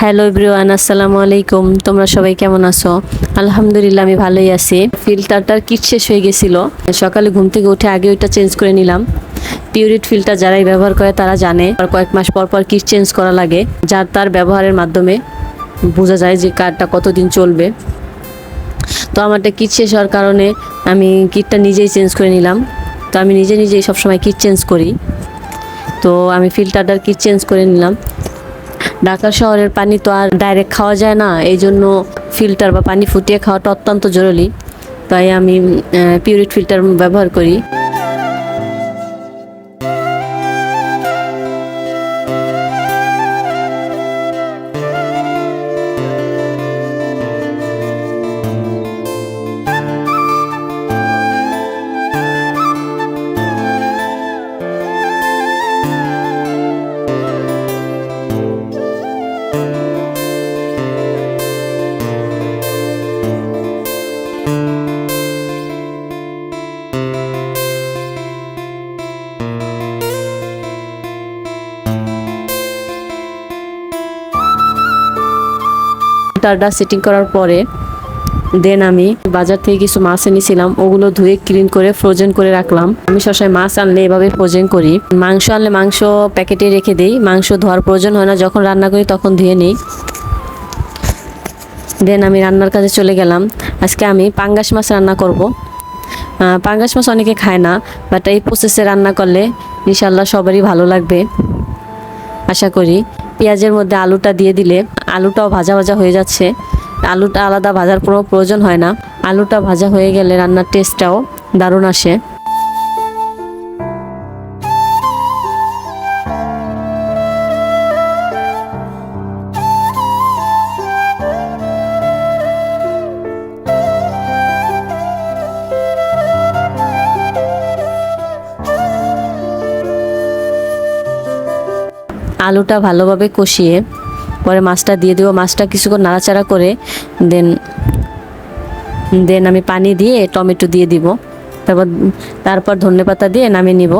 Hello everyone, আসসালামু আলাইকুম। তোমরা সবাই কেমন আছো? আলহামদুলিল্লাহ, আমি ভালোই আছি। ফিল্টারটার কিট শেষ হয়ে গেছিলো, সকালে ঘুম থেকে উঠে আগে ওইটা চেঞ্জ করে নিলাম। পিউরিট ফিল্টার যারাই ব্যবহার করে তারা জানে আর কয়েক মাস পর পর কিট চেঞ্জ করা লাগে, যার তার ব্যবহারের মাধ্যমে বোঝা যায় যে কারটা কতদিন চলবে। তো আমারটা কিট শেষ হওয়ার কারণে আমি কিটটা নিজেই চেঞ্জ করে নিলাম। তো আমি নিজেই সবসময় কিট চেঞ্জ করি। তো আমি ফিল্টারটার কিট চেঞ্জ করে নিলাম। ঢাকা শহরের পানি তো আর ডাইরেক্ট খাওয়া যায় না, এই জন্য ফিল্টার বা পানি ফুটিয়ে খাওয়াটা অত্যন্ত জরুরি। তাই আমি পিউরিট ফিল্টার ব্যবহার করি। ফিল্টারটা সেটিং করার পরে দেন আমি বাজার থেকে কিছু মাছ এনেছিলাম, ওগুলো ধুয়ে ক্লিন করে ফ্রোজেন করে রাখলাম। আমি সবসময় মাছ আনলে এভাবে ফ্রোজেন করি। মাংস আনলে মাংস প্যাকেটে রেখে দিই, মাংস ধোয়ার প্রয়োজন হয় না, যখন রান্না করি তখন ধুয়ে নিই। দেন আমি রান্নার কাজে চলে গেলাম। আজকে আমি পাঙ্গাস মাছ রান্না করব। পাঙ্গাস মাছ অনেকে খায় না, বাট এই প্রসেসে রান্না করলে ইনশাল্লাহ সবারই ভালো লাগবে আশা করি। পেঁয়াজের মধ্যে আলুটা দিয়ে দিলে আলুটাও ভাজা ভাজা হয়ে যাচ্ছে। আলুটা আলাদা ভাজার কোনো প্রয়োজন হয় না। আলুটা ভাজা হয়ে গেলে রান্নার টেস্টটাও দারুণ আসে। আলুটা ভালোভাবে কষিয়ে পরে মাছটা দিয়ে দেবো। মাছটা কিছুক্ষণ নাড়াচাড়া করে দেন আমি পানি দিয়ে টমেটো দিয়ে দিব। তারপর ধনেপাতা দিয়ে নামিয়ে নিব।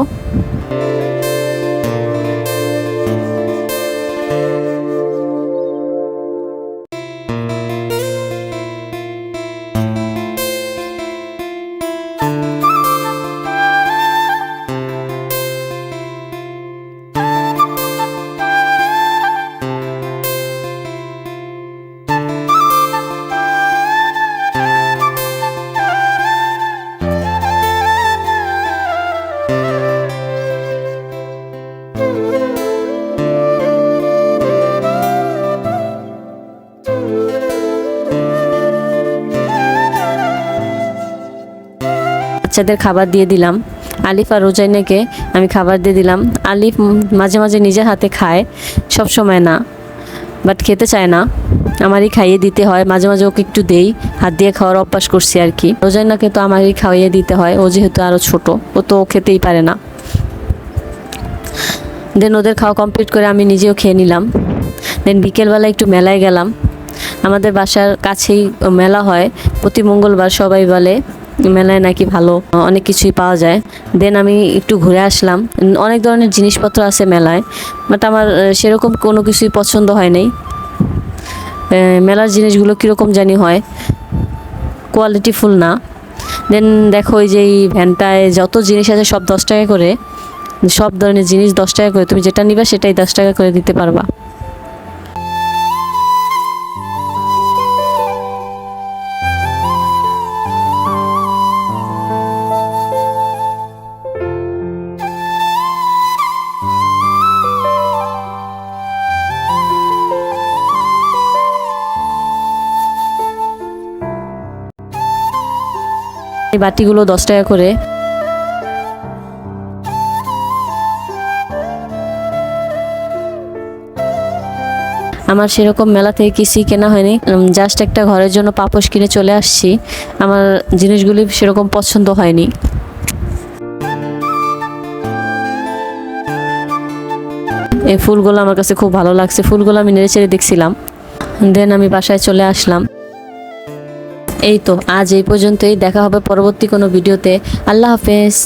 বাচ্চাদের খাবার দিয়ে দিলাম। আলিফ আর রোজাইনাকে আমি খাবার দিয়ে দিলাম। আলিফ মাঝে মাঝে নিজের হাতে খায়, সব সময় না, বাট খেতে চায় না, আমারই খাইয়ে দিতে হয়। মাঝে মাঝে ওকে একটু দেই, হাত দিয়ে খাওয়ার অভ্যাস করছি আর কি। রোজাইনাকে তো আমারই খাইয়ে দিতে হয়, ও যেহেতু আরও ছোট, ও তো খেতেই পারে না। দেন ওদের খাওয়া কমপ্লিট করে আমি নিজেও খেয়ে নিলাম। দেন বিকেলবেলা একটু মেলায় গেলাম। আমাদের বাসার কাছেই মেলা হয় প্রতি মঙ্গলবার। সবাই বলে মেলায় নাকি ভালো অনেক কিছুই পাওয়া যায়। দেন আমি একটু ঘুরে আসলাম। অনেক ধরনের জিনিসপত্র আছে মেলায়, বাট আমার সেরকম কোনো কিছুই পছন্দ হয় নাই। মেলার জিনিসগুলো কীরকম জানি হয়, কোয়ালিটিফুল না। দেন দেখো ওই যে এই ভ্যানটায় যত জিনিস আছে সব 10 টাকা করে, সব ধরনের জিনিস 10 টাকা করে, তুমি যেটা নিবা সেটাই 10 টাকা করে দিতে পারবা। এই বাটিগুলো 10 টাকা করে। আমার সেরকম মেলা থেকে কিছুই কেনা হয়নি, জাস্ট একটা ঘরের জন্য পাপোশ কিনে চলে আসছি। আমার জিনিসগুলি সেরকম পছন্দ হয়নি। এই ফুলগুলো আমার কাছে খুব ভালো লাগছে, ফুলগুলো আমি নেড়ে চেড়ে দেখছিলাম। দেন আমি বাসায় চলে আসলাম। এই তো আজ এই পর্যন্তই, দেখা হবে পরবর্তী কোনো ভিডিওতে। আল্লাহ হাফেজ।